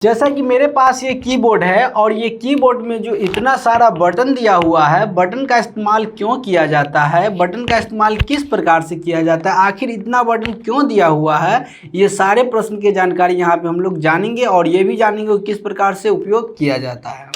जैसा कि मेरे पास ये कीबोर्ड है और ये कीबोर्ड में जो इतना सारा बटन दिया हुआ है, बटन का इस्तेमाल क्यों किया जाता है, बटन का इस्तेमाल किस प्रकार से किया जाता है, आखिर इतना बटन क्यों दिया हुआ है, ये सारे प्रश्न की जानकारी यहाँ पे हम लोग जानेंगे और ये भी जानेंगे कि किस प्रकार से उपयोग किया जाता है।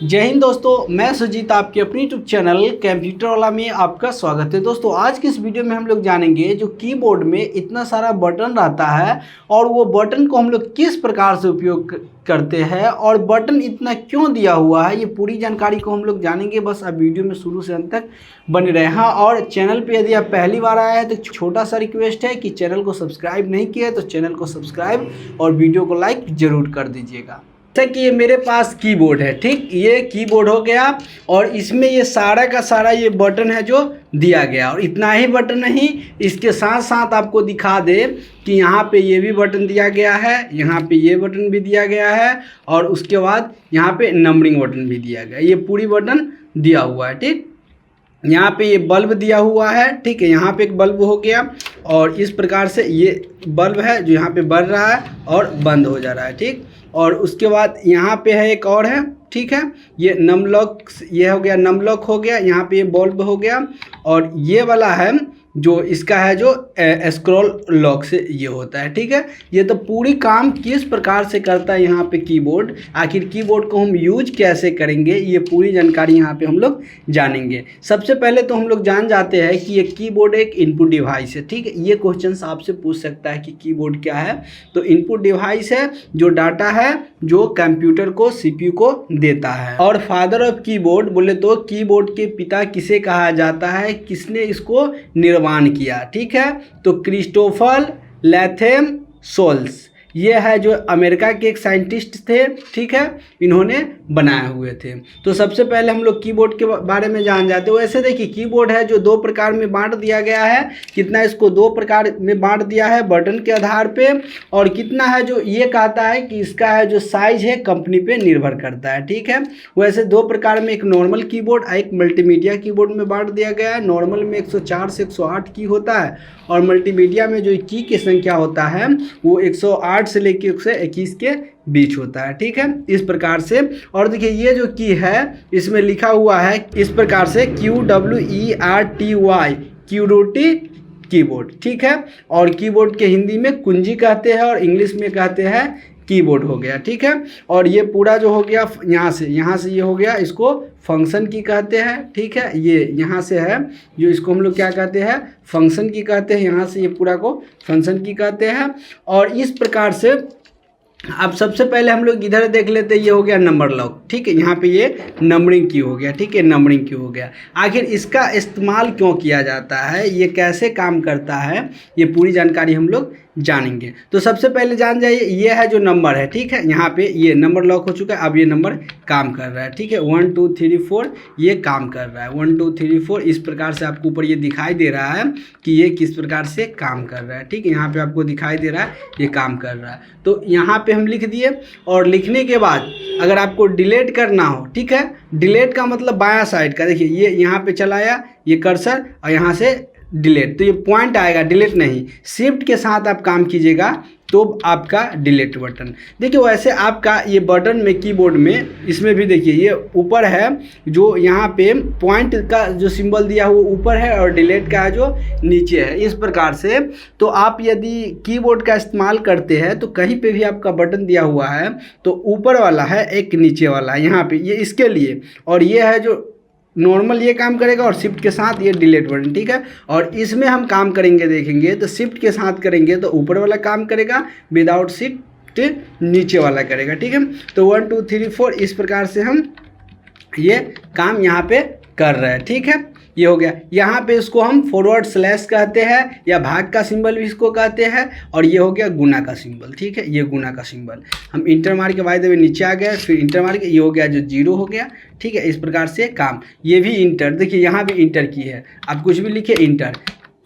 जय हिंद दोस्तों, मैं सुजीत आपके अपनी यूट्यूब चैनल कंप्यूटर वाला में आपका स्वागत है। दोस्तों आज की इस वीडियो में हम लोग जानेंगे जो कीबोर्ड में इतना सारा बटन रहता है और वो बटन को हम लोग किस प्रकार से उपयोग करते हैं और बटन इतना क्यों दिया हुआ है, ये पूरी जानकारी को हम लोग जानेंगे। बस आप वीडियो में शुरू से अंत तक बने रहे। हाँ, और चैनल पे यदि आप पहली बार आए हैं तो छोटा सा रिक्वेस्ट है कि चैनल को सब्सक्राइब नहीं किया है तो चैनल को सब्सक्राइब और वीडियो को लाइक ज़रूर कर दीजिएगा। जैसे कि ये मेरे पास कीबोर्ड है, ठीक, ये कीबोर्ड हो गया और इसमें ये सारा का सारा ये बटन है जो दिया गया। और इतना ही बटन नहीं, इसके साथ साथ आपको दिखा दे कि यहाँ पे ये भी बटन दिया गया है, यहाँ पे ये बटन भी दिया गया है और उसके बाद यहाँ पे नंबरिंग बटन भी दिया गया। ये पूरी बटन दिया हुआ है, ठीक। यहाँ पे ये बल्ब दिया हुआ है, ठीक है, यहाँ पे एक बल्ब हो गया और इस प्रकार से ये बल्ब है जो यहाँ पे बढ़ रहा है और बंद हो जा रहा है, ठीक। और उसके बाद यहाँ पे है एक और है, ठीक है, ये नम लॉक, ये हो गया नम लॉक हो गया, यहाँ पे ये बल्ब हो गया और ये वाला है जो इसका है जो स्क्रॉल लॉक से ये होता है, ठीक है। ये तो पूरी काम किस प्रकार से करता है यहाँ पे कीबोर्ड, आखिर कीबोर्ड को हम यूज कैसे करेंगे, ये पूरी जानकारी यहाँ पे हम लोग जानेंगे। सबसे पहले तो हम लोग जान जाते हैं कि ये कीबोर्ड एक इनपुट डिवाइस है, ठीक है। ये क्वेश्चन आपसे पूछ सकता है कि कीबोर्ड क्या है, तो इनपुट डिवाइस है जो डाटा है जो कंप्यूटर को सीपीयू को देता है। और फादर ऑफ कीबोर्ड बोले तो कीबोर्ड के पिता किसे कहा जाता है, किसने इसको निर्माण किया, ठीक है, तो क्रिस्टोफर लैथम सोल्स, ये है जो अमेरिका के एक साइंटिस्ट थे, ठीक है, इन्होंने बनाए हुए थे। तो सबसे पहले हम लोग कीबोर्ड के बारे में जान जाते हैं। वैसे देखिए कीबोर्ड है जो दो प्रकार में बांट दिया गया है, कितना इसको दो प्रकार में बांट दिया है बटन के आधार पे, और कितना है जो ये कहता है कि इसका है जो साइज है कंपनी पे निर्भर करता है, ठीक है। वैसे दो प्रकार में, एक नॉर्मल कीबोर्ड और एक मल्टीमीडिया कीबोर्ड में बांट दिया गया है। नॉर्मल में 104 से 108 की होता है और मल्टीमीडिया में जो की संख्या होता है वो 108 से लेके 121 के बीच होता है, ठीक है, इस प्रकार से। और देखिए ये जो की है इसमें लिखा हुआ है इस प्रकार से QWERTY, क्यूरोटी कीबोर्ड, ठीक है। और कीबोर्ड के हिंदी में कुंजी कहते हैं और इंग्लिश में कहते हैं कीबोर्ड हो गया, ठीक है। और ये पूरा जो हो गया यहाँ से ये हो गया, इसको फंक्शन की कहते हैं, ठीक है। ये यहाँ से है जो इसको हम लोग क्या कहते हैं, फंक्शन की कहते हैं, यहाँ से ये पूरा को फंक्शन की कहते हैं। और इस प्रकार से अब सबसे पहले हम लोग इधर देख लेते हैं, ये हो गया नंबर लॉक, ठीक है, यहाँ पे ये नंबरिंग की हो गया, ठीक है, नंबरिंग की हो गया। आखिर इसका इस्तेमाल क्यों किया जाता है, ये कैसे काम करता है, ये पूरी जानकारी हम लोग जानेंगे। तो सबसे पहले जान जाइए, ये है जो नंबर है, ठीक है, यहाँ पे ये नंबर लॉक हो चुका है, अब ये नंबर काम कर रहा है, ठीक है, 1 2 3 4 ये काम कर रहा है, 1 2 3 4 इस प्रकार से आपको ऊपर ये दिखाई दे रहा है कि ये किस प्रकार से काम कर रहा है, ठीक है, यहाँ पे आपको दिखाई दे रहा है ये काम कर रहा है। तो यहाँ पे हम लिख दिए और लिखने के बाद अगर आपको डिलीट करना हो, ठीक है, डिलीट का मतलब बायां साइड का, देखिए ये यहाँ पे चलाया ये कर्सर और यहाँ से डिलीट, तो ये पॉइंट आएगा, डिलीट नहीं, शिफ्ट के साथ आप काम कीजिएगा तो आपका डिलीट बटन। देखिए वैसे आपका ये बटन में कीबोर्ड में इसमें भी देखिए ये ऊपर है जो यहाँ पे पॉइंट का जो सिंबल दिया हुआ ऊपर है और डिलीट का है जो नीचे है, इस प्रकार से। तो आप यदि कीबोर्ड का इस्तेमाल करते हैं तो कहीं पे भी आपका बटन दिया हुआ है तो ऊपर वाला है एक नीचे वाला है, यहाँ पे ये इसके लिए, और ये है जो नॉर्मल ये काम करेगा और शिफ्ट के साथ ये डिलीट बटन, ठीक है। और इसमें हम काम करेंगे देखेंगे तो शिफ्ट के साथ करेंगे तो ऊपर वाला काम करेगा, विदाउट शिफ्ट नीचे वाला करेगा, ठीक है। तो 1 2 3 4 इस प्रकार से हम ये काम यहाँ पे कर रहे हैं, ठीक है, ये हो गया। यहाँ पे इसको हम फॉरवर्ड स्लैश कहते हैं या भाग का सिंबल भी इसको कहते हैं, और ये हो गया गुना का सिंबल, ठीक है, ये गुना का सिंबल। हम इंटर मार के वायदे में नीचे आ गए, फिर इंटर मार के ये हो गया जो 0 हो गया, ठीक है, इस प्रकार से काम। ये भी इंटर, देखिए यहाँ भी इंटर की है, आप कुछ भी लिखिए इंटर,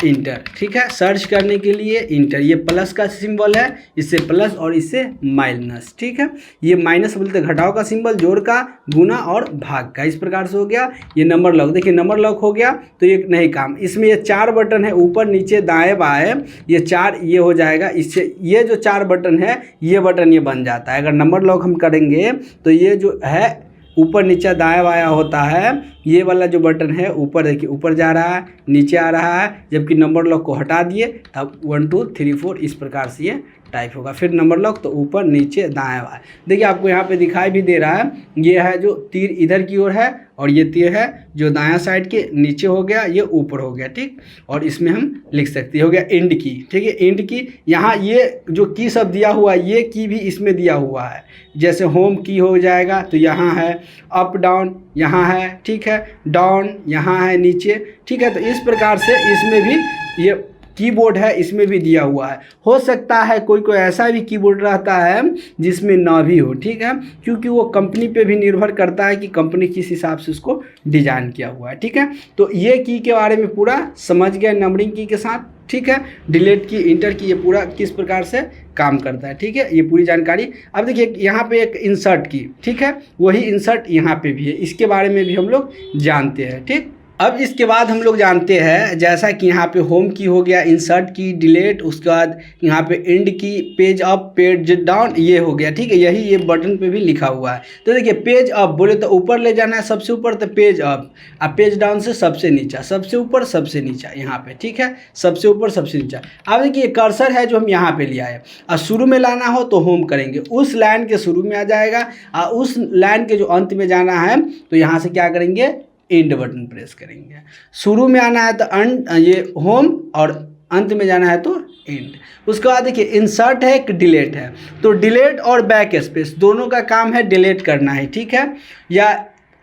इंटर, ठीक है। सर्च करने के लिए इंटर, ये प्लस का सिंबल है, इससे प्लस और इससे माइनस, ठीक है। ये माइनस बोलते घटाव का सिंबल, जोड़ का, गुना और भाग का, इस प्रकार से हो गया। ये नंबर लॉक, देखिए नंबर लॉक हो गया तो ये नहीं काम। इसमें ये 4 बटन है, ऊपर नीचे दाएं बाएं, ये 4 ये हो जाएगा। इससे ये जो 4 बटन है ये बटन ये बन जाता है। अगर नंबर लॉक हम करेंगे तो ये जो है ऊपर नीचे दाया बाया होता है, ये वाला जो बटन है ऊपर देखिए, ऊपर जा रहा है नीचे आ रहा है, जबकि नंबर लॉक को हटा दिए तब 1 2 3 4 इस प्रकार से ये टाइप होगा। फिर नंबर लॉक तो ऊपर नीचे दाया बाया, देखिए आपको यहाँ पे दिखाई भी दे रहा है, ये है जो तीर इधर की ओर है और ये तीर है जो दायां साइड के नीचे हो गया, ये ऊपर हो गया, ठीक। और इसमें हम लिख सकते हैं, हो गया एंड की, ठीक है। एंड की, यहाँ ये जो की सब दिया हुआ है ये की भी इसमें दिया हुआ है, जैसे होम की हो जाएगा तो यहाँ है, अप डाउन यहाँ है, ठीक है, डाउन यहाँ है नीचे, ठीक है। तो इस प्रकार से इसमें भी ये कीबोर्ड है, इसमें भी दिया हुआ है। हो सकता है कोई कोई ऐसा भी कीबोर्ड रहता है जिसमें ना भी हो, ठीक है, क्योंकि वो कंपनी पे भी निर्भर करता है कि कंपनी किस हिसाब से उसको डिजाइन किया हुआ है, ठीक है। तो ये की के बारे में पूरा समझ गए नंबरिंग की के साथ, ठीक है। डिलीट की, इंटर की, ये पूरा किस प्रकार से काम करता है, ठीक है, ये पूरी जानकारी। अब देखिए यहाँ पे एक इंसर्ट की, ठीक है, वही इंसर्ट यहाँ पे भी है, इसके बारे में भी हम लोग जानते हैं, ठीक। अब इसके बाद हम लोग जानते हैं, जैसा कि यहाँ पे होम की हो गया, इंसर्ट की, डिलीट, उसके बाद यहाँ पे एंड की, पेज अप, पेज डाउन, ये हो गया, ठीक है। यही ये बटन पे भी लिखा हुआ है। तो देखिए पेज अप बोले तो ऊपर ले जाना है, सबसे ऊपर तो पेज अप, अब पेज डाउन से सबसे नीचा, सबसे ऊपर सबसे नीचा यहाँ पे, ठीक है, सबसे ऊपर सबसे नीचा। अब देखिए कर्सर है जो हम यहाँ पे लिया है, और शुरू में लाना हो तो होम करेंगे, उस लाइन के शुरू में आ जाएगा, और उस लाइन के जो अंत में जाना है तो यहाँ से क्या करेंगे, एंड बटन प्रेस करेंगे। शुरू में आना है तो ये होम, और अंत में जाना है तो एंड। उसके बाद देखिए इंसर्ट है, एक डिलीट है, तो डिलीट और बैक स्पेस दोनों का काम है डिलीट करना है, ठीक है। या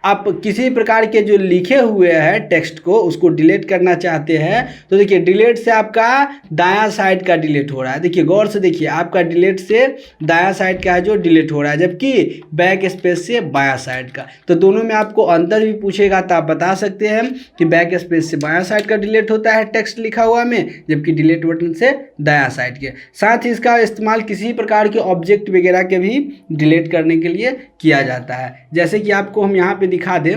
आप किसी प्रकार के जो लिखे हुए हैं टेक्स्ट को उसको डिलीट करना चाहते हैं तो देखिए डिलीट से आपका दायां साइड का डिलीट हो रहा है, देखिए गौर से देखिए, आपका डिलीट से दायां साइड का है जो डिलीट हो रहा है, जबकि बैक स्पेस से बायां साइड का। तो दोनों में आपको अंतर भी पूछेगा तो आप बता सकते हैं कि बैक स्पेस से बायां साइड का डिलीट होता है टेक्स्ट लिखा हुआ में, जबकि डिलीट बटन से दायां साइड के। साथ ही इसका इस्तेमाल किसी प्रकार के ऑब्जेक्ट वगैरह के भी डिलीट करने के लिए किया जाता है, जैसे कि आपको हम यहाँ पे दिखा दें,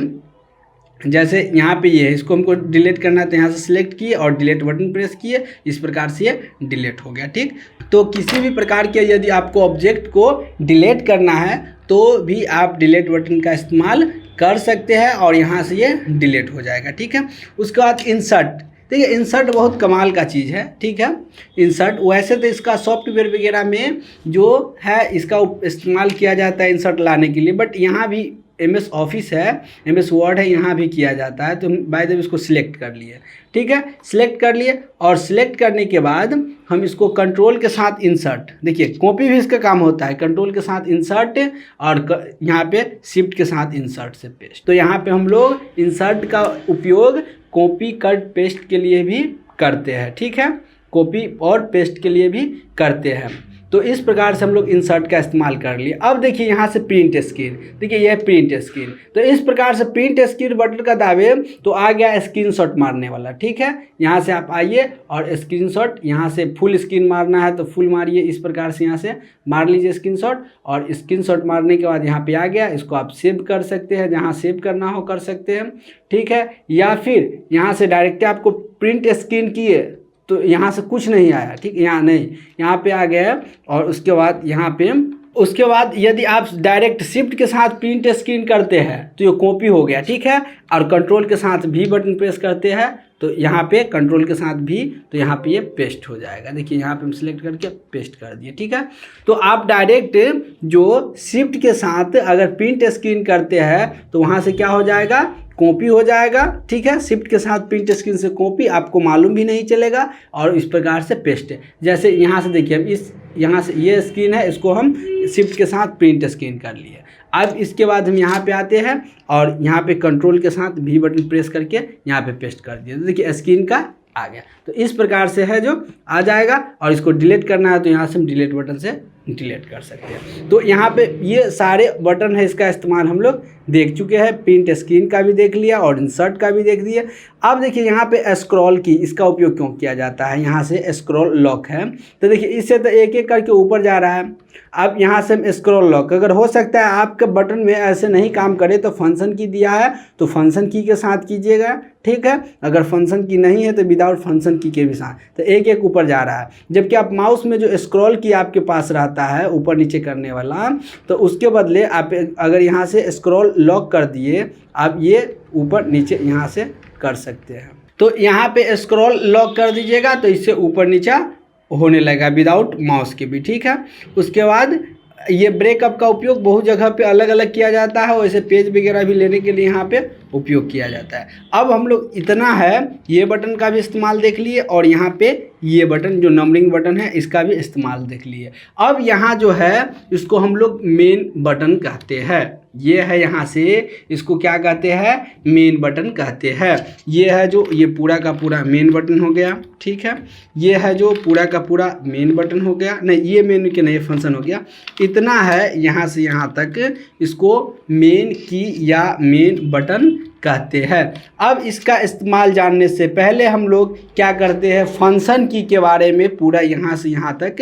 जैसे यहाँ पे ये है, इसको हमको डिलीट करना है तो यहाँ से सिलेक्ट किए और डिलीट बटन प्रेस किए, इस प्रकार से ये डिलीट हो गया, ठीक। तो किसी भी प्रकार के यदि आपको ऑब्जेक्ट को डिलीट करना है तो भी आप डिलीट बटन का इस्तेमाल कर सकते हैं और यहाँ से ये डिलीट हो जाएगा, ठीक है। उसके बाद इंसर्ट, देखिए इंसर्ट बहुत कमाल का चीज़ है, ठीक है। इंसर्ट वैसे तो इसका सॉफ्टवेयर वगैरह में जो है इसका इस्तेमाल किया जाता है इंसर्ट लाने के लिए, बट यहाँ भी MS ऑफिस है, MS वर्ड है, यहाँ भी किया जाता है। तो बाय द वे इसको सिलेक्ट कर लिए, ठीक है, सिलेक्ट कर लिए, और सिलेक्ट करने के बाद हम इसको कंट्रोल के साथ इंसर्ट, देखिए कॉपी भी इसका काम होता है, कंट्रोल के साथ इंसर्ट और यहाँ पे शिफ्ट के साथ इंसर्ट से पेस्ट। तो यहाँ पे हम लोग इंसर्ट का उपयोग कॉपी कट पेस्ट के लिए भी करते हैं, ठीक है, कॉपी और पेस्ट के लिए भी करते हैं। तो इस प्रकार से हम लोग इंसर्ट का इस्तेमाल कर लिए। अब देखिए यहाँ से प्रिंट स्क्रीन, देखिए यह प्रिंट स्क्रीन, तो इस प्रकार से प्रिंट स्क्रीन बटन का दावे तो आ गया स्क्रीनशॉट मारने वाला, ठीक है। यहाँ से आप आइए और स्क्रीनशॉट, यहाँ से फुल स्क्रीन मारना है तो फुल मारिए, इस प्रकार से यहाँ से मार लीजिए स्क्रीनशॉट। और स्क्रीनशॉट मारने के बाद यहाँ पे आ गया, इसको आप सेव कर सकते हैं, जहाँ सेव करना हो कर सकते हैं, ठीक है। या फिर यहाँ से डायरेक्ट आपको प्रिंट स्क्रीन किए तो यहाँ से कुछ नहीं आया, ठीक, यहाँ नहीं, यहाँ पे आ गया। और उसके बाद यहाँ पे, उसके बाद यदि आप डायरेक्ट शिफ्ट के साथ प्रिंट स्क्रीन करते हैं तो ये कॉपी हो गया, ठीक है। और कंट्रोल के साथ भी बटन प्रेस करते हैं तो यहाँ पे कंट्रोल के साथ भी, तो यहाँ पे ये पेस्ट हो जाएगा, देखिए यहाँ पे हम सिलेक्ट करके पेस्ट कर दिए, ठीक है। तो आप डायरेक्ट जो शिफ्ट के साथ अगर प्रिंट स्क्रीन करते हैं तो वहाँ से क्या हो जाएगा, कॉपी हो जाएगा, ठीक है। शिफ्ट के साथ प्रिंट स्क्रीन से कॉपी, आपको मालूम भी नहीं चलेगा, और इस प्रकार से पेस्ट है। जैसे यहाँ से देखिए, हम इस यहाँ से ये स्क्रीन है, इसको हम शिफ्ट के साथ प्रिंट स्क्रीन कर लिए। अब इसके बाद हम यहाँ पे आते हैं और यहाँ पे कंट्रोल के साथ भी बटन प्रेस करके यहाँ पे पेस्ट कर दिए, तो देखिए स्क्रीन का आ गया। तो इस प्रकार से है जो आ जाएगा, और इसको डिलीट करना है तो यहाँ से हम डिलीट बटन से डिलीट कर सकते हैं। तो यहाँ पे ये सारे बटन है, इसका इस्तेमाल हम लोग देख चुके हैं, प्रिंट स्क्रीन का भी देख लिया और इंसर्ट का भी देख दिया। अब देखिए यहाँ पे स्क्रॉल की इसका उपयोग क्यों किया जाता है, यहाँ से स्क्रॉल लॉक है तो देखिए इससे तो एक एक करके ऊपर जा रहा है। अब यहाँ से हम स्क्रॉल लॉक, अगर हो सकता है आपके बटन में ऐसे नहीं काम करे तो फंक्शन की दिया है तो फंक्शन की के साथ कीजिएगा, ठीक है। अगर फंक्शन की नहीं है तो विदाउट फंक्शन की के भी साथ, तो एक एक ऊपर जा रहा है। जबकि आप माउस में जो स्क्रॉल की आपके पास रहता है ऊपर नीचे करने वाला, तो उसके बदले आप अगर यहाँ से स्क्रॉल लॉक कर दिए, आप ये ऊपर नीचे यहाँ से कर सकते हैं। तो यहाँ पे स्क्रॉल लॉक कर दीजिएगा तो इससे ऊपर नीचा होने लगेगा विदाउट माउस के भी, ठीक है। उसके बाद ये ब्रेकअप का उपयोग बहुत जगह पे अलग अलग किया जाता है, वैसे पेज वगैरह भी लेने के लिए यहाँ पे उपयोग किया जाता है। अब हम लोग इतना है ये बटन का भी इस्तेमाल देख लिए और यहाँ पे ये बटन जो नंबरिंग बटन है इसका भी इस्तेमाल देख लिए। अब यहाँ जो है इसको हम लोग मेन बटन कहते हैं। ये है यहाँ से इसको क्या कहते हैं, मेन बटन कहते हैं। ये है जो ये पूरा का पूरा मेन बटन हो गया, ठीक है। ये है जो पूरा का पूरा मेन बटन हो गया, नहीं ये मेन के नहीं फंक्शन हो गया। इतना है यहाँ से यहाँ तक, इसको मेन की या मेन बटन कहते हैं। अब इसका इस्तेमाल जानने से पहले हम लोग क्या करते हैं, फंक्शन की के बारे में पूरा यहाँ से यहाँ तक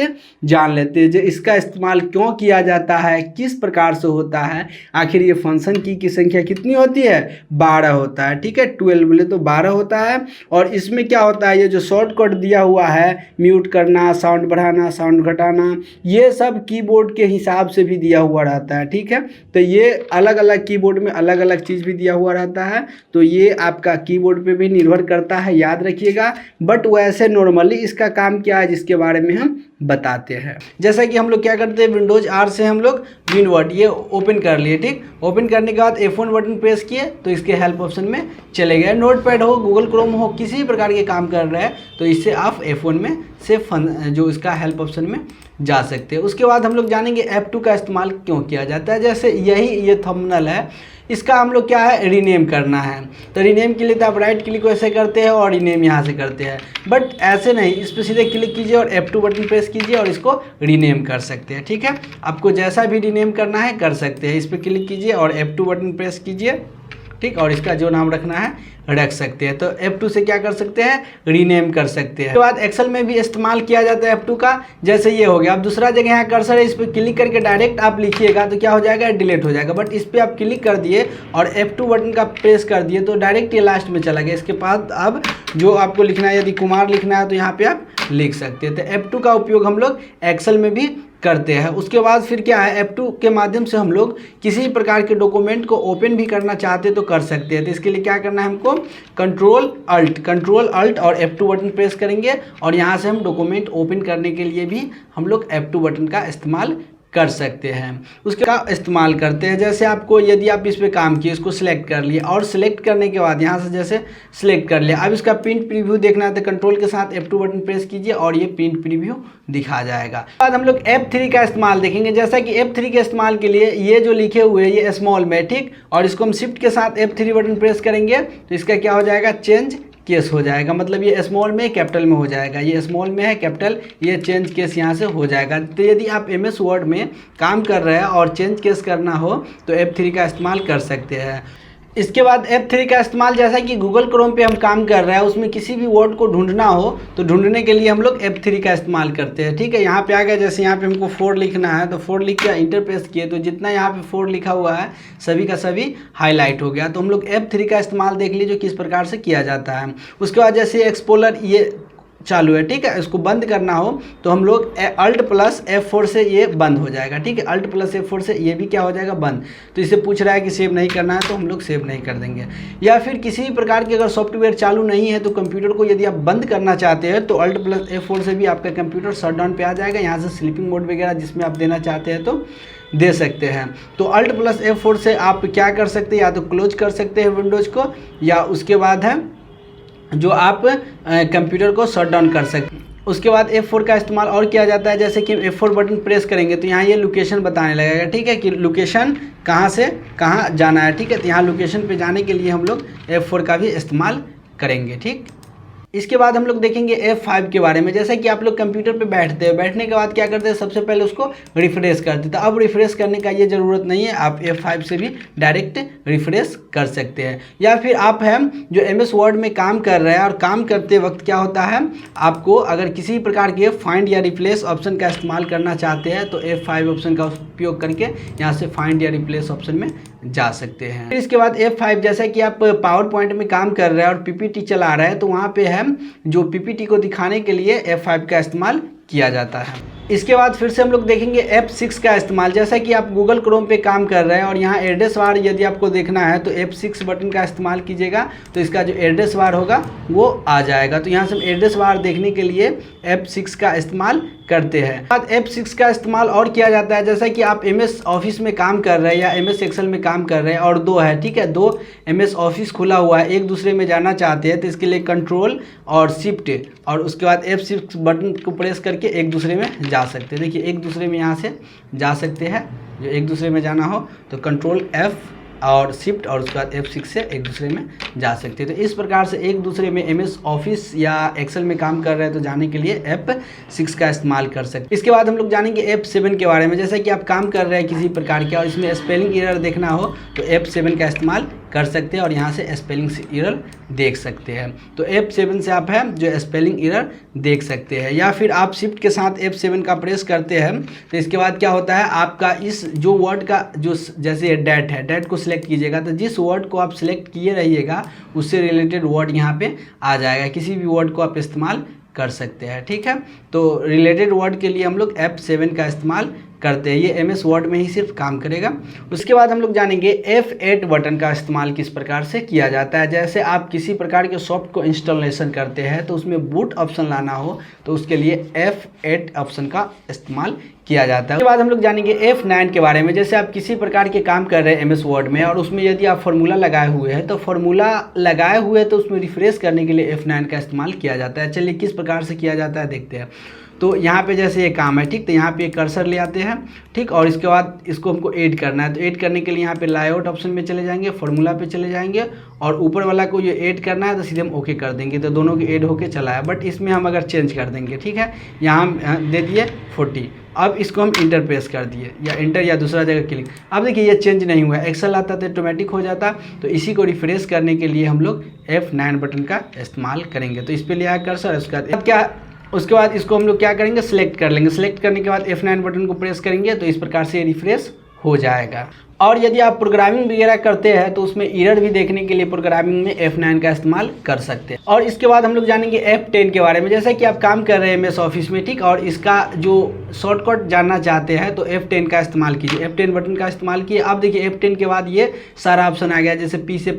जान लेते हैं। जो इसका इस्तेमाल क्यों किया जाता है, किस प्रकार से होता है, आखिर ये फंक्शन की संख्या कितनी होती है, 12 होता है, ठीक है। 12 बोले तो 12 होता है। और इसमें क्या होता है, ये जो शॉर्टकट दिया हुआ है, म्यूट करना, साउंड बढ़ाना, साउंड घटाना, ये सब कीबोर्ड के हिसाब से भी दिया हुआ रहता है, ठीक है। तो ये अलग अलग कीबोर्ड में अलग अलग चीज़ भी दिया हुआ रहता है, तो ये आपका कीबोर्ड पे भी निर्भर करता है, याद रखिएगा। बट वैसे नॉर्मली इसका काम क्या है जिसके बारे में हम बताते हैं। जैसा कि हम लोग क्या करते हैं, विंडोज आर से हम लोग विनवर्ड ये ओपन कर लिए, ठीक। ओपन करने के बाद F1 बटन प्रेस किए तो इसके हेल्प ऑप्शन में चले गए। नोटपैड हो, गूगल क्रोम हो, किसी भी प्रकार के काम कर रहे हैं तो इससे आप F1 में से जो इसका हेल्प ऑप्शन में जा सकते हैं। उसके बाद हम लोग जानेंगे F2 का इस्तेमाल क्यों किया जाता है। जैसे यही ये थंबनेल है, इसका हम लोग क्या है, रीनेम करना है। तो रीनेम के लिए तो आप राइट क्लिक ऐसे करते हैं और रीनेम यहाँ से करते हैं, बट ऐसे नहीं, इस पर सीधे क्लिक कीजिए और F2 बटन प्रेस कीजिए और इसको रीनेम कर सकते हैं, ठीक है। आपको जैसा भी रीनेम करना है कर सकते हैं। इस पर क्लिक कीजिए और F2 बटन प्रेस कीजिए, ठीक, और इसका जो नाम रखना है रख सकते हैं। तो F2 से क्या कर सकते हैं, रीनेम कर सकते हैं। उसके बाद एक्सेल में भी इस्तेमाल किया जाता है F2 का। जैसे ये हो गया, अब दूसरा जगह यहाँ कर्सर है, इस पर क्लिक करके डायरेक्ट आप लिखिएगा तो क्या हो जाएगा, डिलीट हो जाएगा। बट इस पर आप क्लिक कर दिए और F2 बटन का प्रेस कर दिए तो डायरेक्ट ये लास्ट में चला गया। इसके बाद अब जो आपको लिखना है, यदि कुमार लिखना है तो यहाँ पे आप लिख सकते हैं। तो F2 का उपयोग हम लोग एक्सेल में भी करते हैं। उसके बाद फिर क्या है, F2 के माध्यम से हम लोग किसी प्रकार के डॉक्यूमेंट को ओपन भी करना चाहते तो कर सकते हैं। तो इसके लिए क्या करना है, हमको कंट्रोल अल्ट और F2 बटन प्रेस करेंगे और यहाँ से हम डॉक्यूमेंट ओपन करने के लिए भी हम लोग F2 बटन का इस्तेमाल कर सकते हैं। उसका इस्तेमाल करते हैं, जैसे आपको यदि आप इस पे काम किए, इसको सिलेक्ट कर लिए और सिलेक्ट करने के बाद यहाँ से जैसे सिलेक्ट कर लिया, अब इसका प्रिंट प्रीव्यू देखना है तो कंट्रोल के साथ F2 बटन प्रेस कीजिए और ये प्रिंट प्रीव्यू दिखा जाएगा। बाद हम लोग F3 का इस्तेमाल देखेंगे। जैसा कि F3 के इस्तेमाल के लिए ये जो लिखे हुए हैं ये स्मॉल में, ठीक, और इसको हम शिफ्ट के साथ F3 बटन प्रेस करेंगे तो इसका क्या हो जाएगा, चेंज केस हो जाएगा। मतलब ये स्मॉल में कैपिटल में हो जाएगा, ये स्मॉल में है कैपिटल, ये चेंज केस यहाँ से हो जाएगा। तो यदि आप MS वर्ड में काम कर रहे हैं और चेंज केस करना हो तो F3 का इस्तेमाल कर सकते हैं। इसके बाद F3 का इस्तेमाल, जैसा कि गूगल क्रोम पे हम काम कर रहे हैं, उसमें किसी भी वर्ड को ढूंढना हो तो ढूंढने के लिए हम लोग F3 का इस्तेमाल करते हैं, ठीक है। यहाँ पे आ गया, जैसे यहाँ पे हमको 4 लिखना है तो 4 लिख के इंटर प्रेस किए तो जितना यहाँ पे 4 लिखा हुआ है सभी का सभी हाईलाइट हो गया। तो हम लोग F3 का इस्तेमाल देख लीजिए किस प्रकार से किया जाता है। उसके बाद जैसे एक्सप्लोरर ये चालू है, ठीक है, इसको बंद करना हो तो हम लोग Alt प्लस F4 से ये बंद हो जाएगा, ठीक है। Alt प्लस F4 से ये भी क्या हो जाएगा, बंद। तो इसे पूछ रहा है कि सेव नहीं करना है तो हम लोग सेव नहीं कर देंगे। या फिर किसी भी प्रकार के अगर सॉफ्टवेयर चालू नहीं है तो कंप्यूटर को यदि आप बंद करना चाहते हैं तो Alt प्लस F4 से भी आपका कंप्यूटर शटडाउन पे आ जाएगा। यहाँ से स्लीपिंग मोड वगैरह जिसमें आप देना चाहते हैं तो दे सकते हैं। तो Alt प्लस F4 से आप क्या कर सकते हैं, या तो क्लोज कर सकते हैं विंडोज़ को, या उसके बाद है जो आप कंप्यूटर को शट डाउन कर सकते हैं। उसके बाद F4 का इस्तेमाल और किया जाता है, जैसे कि F4 बटन प्रेस करेंगे तो यहाँ ये लोकेशन बताने लगेगा, ठीक है, कि लोकेशन कहाँ से कहाँ जाना है, ठीक है। तो यहाँ लोकेशन पे जाने के लिए हम लोग F4 का भी इस्तेमाल करेंगे, ठीक। इसके बाद हम लोग देखेंगे F5 के बारे में। जैसा कि आप लोग कंप्यूटर पे बैठते हैं, बैठने के बाद क्या करते हैं, सबसे पहले उसको रिफ्रेश करते थे। अब रिफ्रेश करने का ये ज़रूरत नहीं है, आप F5 से भी डायरेक्ट रिफ्रेश कर सकते हैं। या फिर आप हैं जो MS वर्ड में काम कर रहे हैं और काम करते वक्त क्या होता है, आपको अगर किसी प्रकार के फाइंड या रिप्लेस ऑप्शन का इस्तेमाल करना चाहते हैं तो F5 ऑप्शन का उपयोग करके यहाँ से फाइंड या रिप्लेस ऑप्शन में जा सकते हैं। फिर इसके बाद F5 जैसा कि आप पावर पॉइंट में काम कर रहे हैं और PPT चला रहे हैं तो वहाँ पे है जो PPT को दिखाने के लिए F5 का इस्तेमाल किया जाता है। इसके बाद फिर से हम लोग देखेंगे F6 का इस्तेमाल। जैसा कि आप गूगल क्रोम पे काम कर रहे हैं और यहाँ एड्रेस बार यदि आपको देखना है तो F6 बटन का इस्तेमाल कीजिएगा तो इसका जो एड्रेस बार होगा वो आ जाएगा। तो यहाँ से हम एड्रेस बार देखने के लिए F6 का इस्तेमाल करते हैं। बाद F6 का इस्तेमाल और किया जाता है जैसा कि आप MS ऑफिस में काम कर रहे हैं या MS एक्सेल में काम कर रहे हैं और दो है, ठीक है, दो MS ऑफिस खुला हुआ है, एक दूसरे में जाना चाहते हैं तो इसके लिए कंट्रोल और शिफ्ट और उसके बाद F6 बटन को प्रेस करके एक दूसरे में जा सकते हैं। देखिए एक दूसरे में यहाँ से जा सकते हैं, जो एक दूसरे में जाना हो तो कंट्रोल F और शिफ्ट और उसके बाद F6 से एक दूसरे में जा सकते हैं। तो इस प्रकार से एक दूसरे में MS ऑफिस या एक्सेल में काम कर रहे हैं तो जाने के लिए F6 का इस्तेमाल कर सकते हैं। इसके बाद हम लोग जानेंगे F7 के बारे में। जैसा कि आप काम कर रहे हैं किसी प्रकार के और इसमें स्पेलिंग एरर देखना हो तो F7 का इस्तेमाल कर सकते हैं और यहाँ से स्पेलिंग एरर देख सकते हैं। तो F7 से आप है जो स्पेलिंग एरर देख सकते हैं। या फिर आप शिफ्ट के साथ F7 का प्रेस करते हैं तो इसके बाद क्या होता है, आपका इस जो वर्ड का जो जैसे डेट है, डेट को सिलेक्ट कीजिएगा तो जिस वर्ड को आप सिलेक्ट किए रहिएगा उससे रिलेटेड वर्ड यहाँ पे आ जाएगा। किसी भी वर्ड को आप इस्तेमाल कर सकते हैं, ठीक है। तो रिलेटेड वर्ड के लिए हम लोग F7 का इस्तेमाल करते हैं, ये MS वर्ड में ही सिर्फ काम करेगा। उसके बाद हम लोग जानेंगे F8 बटन का इस्तेमाल किस प्रकार से किया जाता है। जैसे आप किसी प्रकार के सॉफ्ट को इंस्टॉलेशन करते हैं तो उसमें बूट ऑप्शन लाना हो तो उसके लिए F8 ऑप्शन का इस्तेमाल किया जाता है। उसके बाद हम लोग जानेंगे F9 के बारे में। जैसे आप किसी प्रकार के काम कर रहे हैं MS वर्ड में और उसमें यदि आप फार्मूला लगाए हुए हैं तो फार्मूला लगाए हुए तो उसमें रिफ्रेश करने के लिए F9 का इस्तेमाल किया जाता है। चलिए किस प्रकार से किया जाता है देखते हैं। तो यहाँ पे जैसे ये काम है, ठीक, तो यहाँ पे कर्सर ले आते हैं, ठीक, और इसके बाद इसको हमको ऐड करना है। तो ऐड करने के लिए यहाँ पे लेआउट ऑप्शन में चले जाएंगे, फार्मूला पे चले जाएंगे और ऊपर वाला को ये ऐड करना है तो सीधे हम ओके कर देंगे तो दोनों की ऐड होके चला है। बट इसमें हम अगर चेंज कर देंगे, ठीक है, यहाँ हम दे दिए 40, अब इसको हम इंटर प्रेस कर दिए या इंटर या दूसरा जगह क्लिक। अब देखिए ये चेंज नहीं हुआ, एक्सेल आता तो ऑटोमेटिक हो जाता। तो इसी को रिफ्रेश करने के लिए हम लोग F9 बटन का इस्तेमाल करेंगे। तो इस पर ले आया कर्सर, उसके बाद इसको हम लोग क्या करेंगे, सिलेक्ट कर लेंगे। सिलेक्ट करने के बाद F9 बटन को प्रेस करेंगे तो इस प्रकार से रिफ्रेश हो जाएगा। और यदि आप प्रोग्रामिंग वगैरह करते हैं तो उसमें एरर भी देखने के लिए प्रोग्रामिंग में F9 का इस्तेमाल कर सकते हैं। और इसके बाद हम लोग जानेंगे F10 के बारे में। जैसा कि आप काम कर रहे हैं MS ऑफिस में, ठीक, और इसका जो शॉर्टकट जानना चाहते हैं तो F10 का इस्तेमाल कीजिए। F10 बटन का इस्तेमाल किए। अब देखिए F10 के बाद ये सारा ऑप्शन आ गया, जैसे P से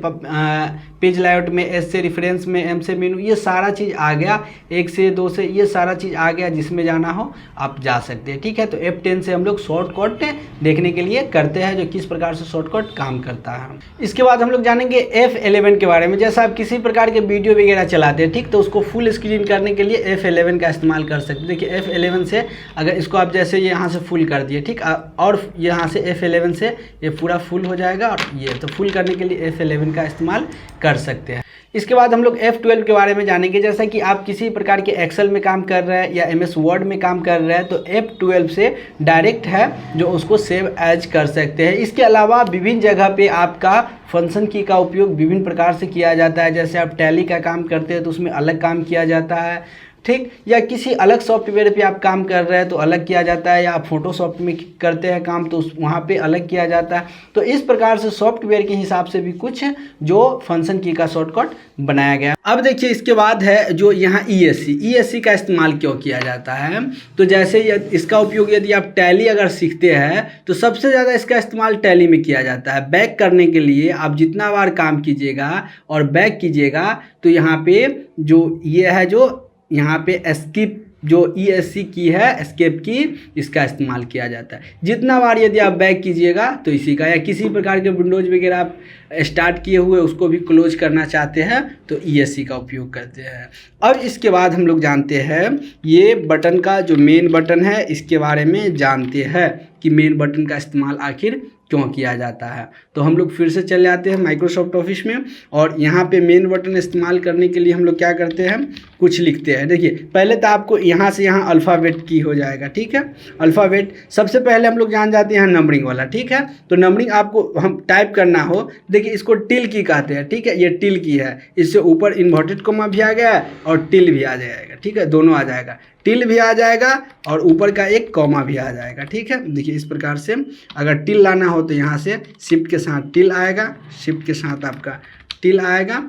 पेज लेआउट में, S से रेफरेंस में, M से मेनू, ये सारा चीज़ आ गया, 1 से 2 से ये सारा चीज़ आ गया। जिसमें जाना हो आप जा सकते हैं, ठीक है। तो F10 से हम लोग शॉर्टकट देखने के लिए करते हैं जो किस प्रकार से शॉर्टकट काम करता है। इसके बाद हम लोग जानेंगे F11 के बारे में। जैसा आप किसी प्रकार के वीडियो वगैरह चलाते हैं, ठीक, तो उसको फुल स्क्रीन करने के लिए F11 का इस्तेमाल कर सकते हैं। देखिए F11 से अगर इसको आप जैसे यहाँ से फुल कर दिए, ठीक, और यहाँ से F11 से ये पूरा फुल हो जाएगा और ये तो फुल करने के लिए F11 का इस्तेमाल कर सकते हैं। इसके बाद हम लोग F12 के बारे में जानेंगे। जैसा कि आप किसी प्रकार के एक्सेल में काम कर रहे हैं या MS वर्ड में काम कर रहे हैं तो F12 से डायरेक्ट है जो उसको सेव एज कर सकते हैं। इसके अलावा विभिन्न जगह पे आपका फंक्शन की का उपयोग विभिन्न प्रकार से किया जाता है। जैसे आप टैली का काम करते हैं तो उसमें अलग काम किया जाता है, ठीक, या किसी अलग सॉफ्टवेयर पे आप काम कर रहे हैं तो अलग किया जाता है, या आप फोटोशॉप में करते हैं काम तो वहाँ पे अलग किया जाता है। तो इस प्रकार से सॉफ्टवेयर के हिसाब से भी कुछ जो फंक्शन की का शॉर्टकट बनाया गया। अब देखिए इसके बाद है जो यहाँ ESC का इस्तेमाल क्यों किया जाता है। तो जैसे इसका उपयोग यदि आप टैली अगर सीखते हैं तो सबसे ज़्यादा इसका इस्तेमाल टैली में किया जाता है। बैक करने के लिए आप जितना बार काम कीजिएगा और बैक कीजिएगा तो यहाँ पे जो ये है जो यहाँ पे एस्केप जो ESC की है, एस्केप की, इसका इस्तेमाल किया जाता है। जितना बार यदि आप बैक कीजिएगा तो इसी का, या किसी प्रकार के विंडोज वगैरह आप स्टार्ट किए हुए उसको भी क्लोज करना चाहते हैं तो ESC का उपयोग करते हैं। अब इसके बाद हम लोग जानते हैं ये बटन का जो मेन बटन है इसके बारे में जानते हैं कि मेन बटन का इस्तेमाल आखिर क्यों किया जाता है। तो हम लोग फिर से चले आते हैं माइक्रोसॉफ्ट ऑफिस में, और यहाँ पे मेन बटन इस्तेमाल करने के लिए हम लोग क्या करते हैं, कुछ लिखते हैं। देखिए पहले तो आपको यहाँ से यहाँ अल्फ़ाबेट की हो जाएगा, ठीक है। अल्फ़ाबेट सबसे पहले हम लोग जान जाते हैं नंबरिंग वाला, ठीक है। तो नंबरिंग आपको हम टाइप करना हो, देखिए इसको टिल की कहते हैं, ठीक है। ये टिल की है, इससे ऊपर इन्वर्टेड कोमा भी आ गया और टिल भी आ जाएगा, ठीक है। दोनों आ जाएगा, टिल भी आ जाएगा और ऊपर का एक कॉमा भी आ जाएगा, ठीक है। देखिए इस प्रकार से अगर टिल लाना हो तो यहाँ से शिफ्ट के साथ टिल आएगा, शिफ्ट के साथ आपका टिल आएगा,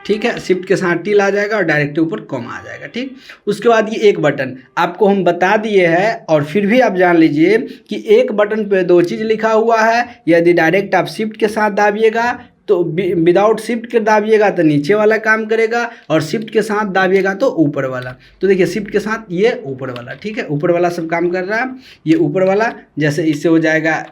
ठीक है। शिफ्ट के साथ टिल आ जाएगा और डायरेक्ट ऊपर कॉमा आ जाएगा, ठीक। उसके बाद ये एक बटन आपको हम बता दिए हैं, और फिर भी आप जान लीजिए कि एक बटन पे दो चीज़ लिखा हुआ है। यदि डायरेक्ट आप शिफ्ट के साथ दाबिएगा तो विदाउट शिफ्ट के दाबिएगा तो नीचे वाला काम करेगा, और शिफ्ट के साथ दाबिएगा तो ऊपर वाला। तो देखिए शिफ्ट के साथ ये ऊपर वाला, ठीक है, ऊपर वाला सब काम कर रहा है। ये ऊपर वाला जैसे इससे हो जाएगा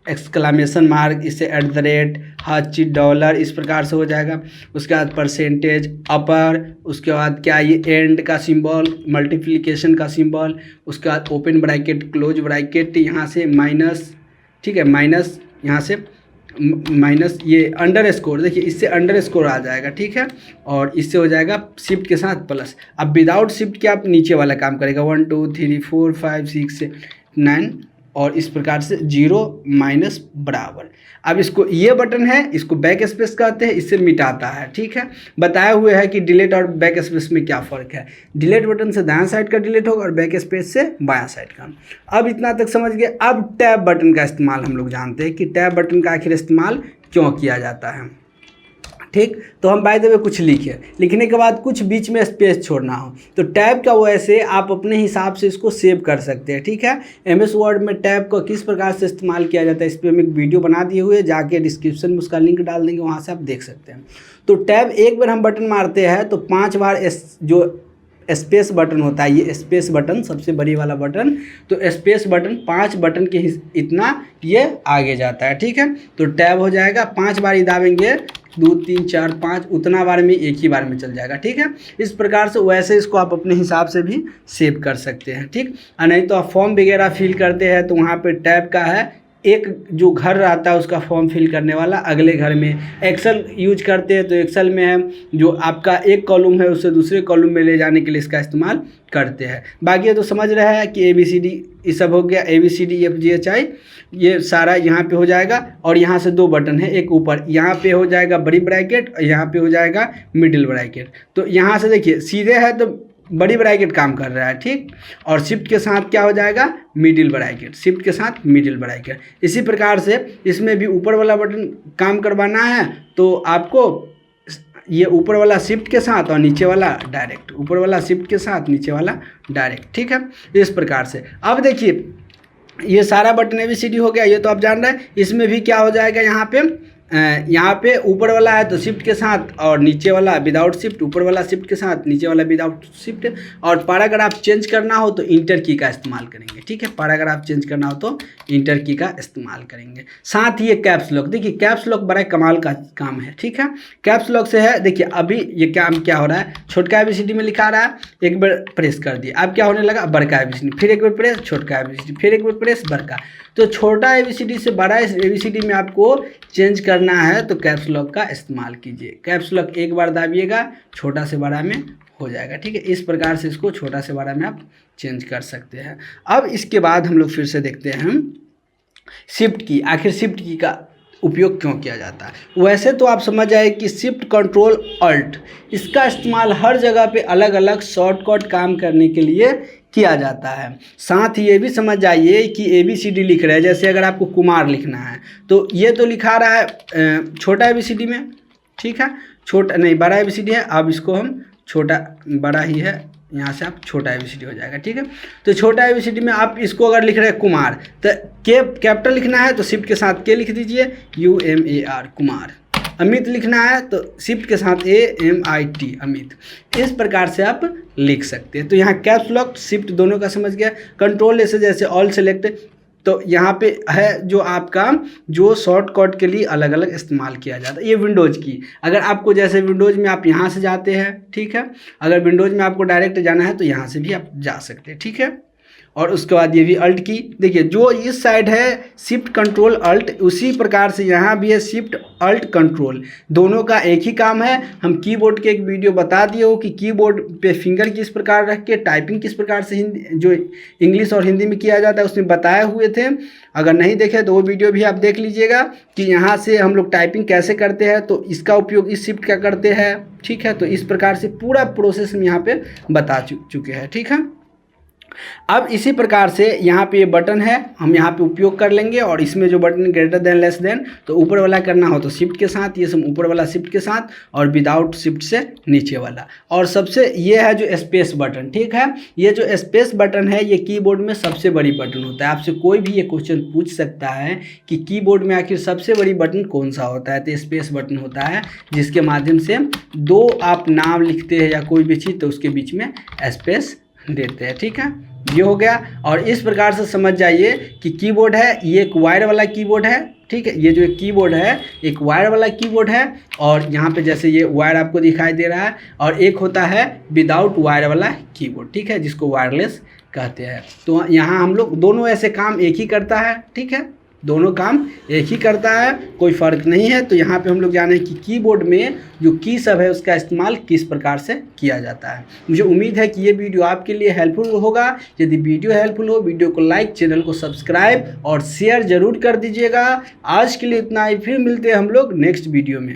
एक्सक्लामेशन मार्क, इससे @ हर चीज $, इस प्रकार से हो जाएगा। उसके बाद परसेंटेज अपर, उसके बाद क्या ये एंड का सिंबल, मल्टीप्लिकेशन का सिंबल, उसके बाद ओपन ब्रैकेट क्लोज ब्रैकेट, यहाँ से माइनस, ठीक है, माइनस, यहाँ से माइनस, ये अंडरस्कोर, देखिए इससे अंडरस्कोर आ जाएगा, ठीक है। और इससे हो जाएगा शिफ्ट के साथ प्लस। अब विदाउट शिफ्ट के आप नीचे वाला काम करेगा 1 2 3 4 5 6 9, और इस प्रकार से 0 माइनस बराबर। अब इसको ये बटन है, इसको बैक स्पेस कहते हैं, इससे मिटाता है, ठीक है। बताया हुए है कि डिलीट और बैक स्पेस में क्या फ़र्क है। डिलीट बटन से दायां साइड का डिलीट होगा और बैक स्पेस से बायां साइड का। अब इतना तक समझ गए। अब टैब बटन का इस्तेमाल हम लोग जानते हैं कि टैब बटन का आखिर इस्तेमाल क्यों किया जाता है, ठीक। तो हम बाय द वे कुछ लिखे, लिखने के बाद कुछ बीच में स्पेस छोड़ना हो तो टैब का वैसे आप अपने हिसाब से इसको सेव कर सकते हैं, ठीक है। MS वर्ड में टैब को किस प्रकार से इस्तेमाल किया जाता है इस पर हम एक वीडियो बना दिए हुए, जाके डिस्क्रिप्शन में उसका लिंक डाल देंगे, वहाँ से आप देख सकते हैं। तो टैब एक बार हम बटन मारते हैं तो 5 बार जो स्पेस बटन होता है, ये स्पेस बटन सबसे बड़ी वाला बटन, तो स्पेस बटन 5 बटन के इतना ये आगे जाता है, ठीक है। तो टैब हो जाएगा 5 बार ही दाबेंगे, 2 3 4 5, उतना बार में एक ही बार में चल जाएगा, ठीक है। इस प्रकार से वैसे इसको आप अपने हिसाब से भी सेव कर सकते हैं, ठीक। और नहीं तो आप फॉर्म वगैरह फिल करते हैं तो वहाँ पे टैब का है, एक जो घर रहता है उसका फॉर्म फिल करने वाला अगले घर में। एक्सेल यूज करते हैं तो एक्सेल में है जो आपका एक कॉलम है उसे दूसरे कॉलम में ले जाने के लिए इसका इस्तेमाल करते हैं। बाकी ये तो समझ रहे हैं कि ABCD ये सब हो गया, ABCDEFGHI ये सारा यहाँ पे हो जाएगा। और यहाँ से 2 बटन है, एक ऊपर यहाँ पे हो जाएगा बड़ी ब्रैकेट और यहाँ पे हो जाएगा मिडिल ब्रैकेट। तो यहाँ से देखिए सीधे है तो बड़ी ब्रैकेट काम कर रहा है, ठीक। और शिफ्ट के साथ क्या हो जाएगा, मिडिल ब्रैकेट, शिफ्ट के साथ मिडिल ब्रैकेट। इसी प्रकार से इसमें भी ऊपर वाला बटन काम करवाना है तो आपको ये ऊपर वाला शिफ्ट के साथ और नीचे वाला डायरेक्ट, ऊपर वाला शिफ्ट के साथ नीचे वाला डायरेक्ट, ठीक है। इस प्रकार से अब देखिए ये सारा बटन ABCD हो गया, ये तो आप जान रहे हैं। इसमें भी क्या हो जाएगा, यहाँ पे ऊपर वाला है तो शिफ्ट के साथ और नीचे वाला विदाउट शिफ्ट, ऊपर वाला शिफ्ट के साथ नीचे वाला विदाउट शिफ्ट। और पैराग्राफ चेंज करना हो तो इंटर की का इस्तेमाल करेंगे, ठीक है। पैराग्राफ चेंज करना हो तो इंटर की का इस्तेमाल करेंगे। साथ ही ये कैप्स लॉक, देखिए कैप्स लॉक बड़ा कमाल का काम है, ठीक है। कैप्स लॉक से है, देखिए अभी ये काम क्या हो रहा है, छोटका ABCD में लिखा रहा है, एक बार प्रेस कर दिया, अब क्या होने लगा, बड़का ABCD, फिर एक बार प्रेस, छोटका ABCD, फिर एक बार प्रेस, बड़का। तो छोटा ABCD से बड़ा ABCD में आपको चेंज करना है तो कैप्स लॉक का इस्तेमाल कीजिए। कैप्स लॉक एक बार दाबिएगा, छोटा से बड़ा में हो जाएगा, ठीक है। इस प्रकार से इसको छोटा से बड़ा में आप चेंज कर सकते हैं। अब इसके बाद हम लोग फिर से देखते हैं शिफ्ट की, आखिर शिफ्ट की का उपयोग क्यों किया जाता है। वैसे तो आप समझ आए कि शिफ्ट कंट्रोल अल्ट इसका इस्तेमाल हर जगह पे अलग अलग शॉर्टकट काम करने के लिए किया जाता है। साथ ही ये भी समझ जाइए कि ABCD लिख रहे हैं, जैसे अगर आपको कुमार लिखना है तो ये तो लिखा रहा है छोटा ABCD में, ठीक है, छोटा नहीं बड़ा ABCD है। अब इसको हम छोटा बड़ा ही है, यहाँ से आप छोटा ABCD हो जाएगा, ठीक है। तो छोटा ABCD में आप इसको अगर लिख रहे हैं कुमार तो कैपिटल लिखना है तो शिफ्ट के साथ के लिख दीजिए, UMAR कुमार। अमित लिखना है तो शिफ्ट के साथ AMIT अमित। इस प्रकार से आप लिख सकते हैं। तो यहाँ कैप्स लॉक शिफ्ट दोनों का समझ गया। कंट्रोल ऐसे जैसे ऑल सेलेक्ट, तो यहाँ पे है जो आपका जो शॉर्टकट के लिए अलग अलग इस्तेमाल किया जाता है। ये विंडोज़ की, अगर आपको जैसे विंडोज़ में आप यहाँ से जाते हैं, ठीक है, अगर विंडोज़ में आपको डायरेक्ट जाना है तो यहाँ से भी आप जा सकते हैं, ठीक है। और उसके बाद ये भी अल्ट की। देखिए जो इस साइड है शिफ्ट कंट्रोल अल्ट, उसी प्रकार से यहाँ भी है शिफ्ट अल्ट कंट्रोल, दोनों का एक ही काम है। हम कीबोर्ड के एक वीडियो बता दिए हो कि कीबोर्ड पे फिंगर किस प्रकार रख के टाइपिंग किस प्रकार से हिंदी जो इंग्लिश और हिंदी में किया जाता है उसमें बताए हुए थे। अगर नहीं देखे तो वो वीडियो भी आप देख लीजिएगा कि यहाँ से हम लोग टाइपिंग कैसे करते हैं, तो इसका उपयोग इस शिफ्ट का करते हैं। ठीक है, तो इस प्रकार से पूरा प्रोसेस हम यहाँ पे बता चुके हैं। ठीक है, अब इसी प्रकार से यहाँ पे ये बटन है, हम यहाँ पे उपयोग कर लेंगे। और इसमें जो button greater than less than, तो ऊपर वाला करना हो तो शिफ्ट के साथ, ये सब ऊपर वाला शिफ्ट के साथ, और विदाउट शिफ्ट से नीचे वाला। और सबसे ये है जो स्पेस बटन। ठीक है, ये जो स्पेस बटन है ये कीबोर्ड में सबसे बड़ी बटन होता है। आपसे कोई भी ये क्वेश्चन पूछ सकता है कि कीबोर्ड में आखिर सबसे बड़ी बटन कौन सा होता है, तो स्पेस बटन होता है, जिसके माध्यम से दो आप नाम लिखते हैं या कोई भी चीज़ तो उसके बीच में स्पेस देते हैं। ठीक है, ये हो गया। और इस प्रकार से समझ जाइए कि कीबोर्ड है ये एक वायर वाला कीबोर्ड है। ठीक है, ये जो एक कीबोर्ड है एक वायर वाला कीबोर्ड है, और यहाँ पे जैसे ये वायर आपको दिखाई दे रहा है, और एक होता है विदाउट वायर वाला कीबोर्ड। ठीक है, जिसको वायरलेस कहते हैं। तो यहाँ हम लोग दोनों ऐसे काम एक ही करता है। ठीक है, दोनों काम एक ही करता है, कोई फ़र्क नहीं है। तो यहाँ पे हम लोग जाने कि कीबोर्ड में जो की सब है उसका इस्तेमाल किस प्रकार से किया जाता है। मुझे उम्मीद है कि ये वीडियो आपके लिए हेल्पफुल होगा। यदि वीडियो हेल्पफुल हो, वीडियो को लाइक, चैनल को सब्सक्राइब और शेयर ज़रूर कर दीजिएगा। आज के लिए इतना ही, फिर मिलते हैं हम लोग नेक्स्ट वीडियो में।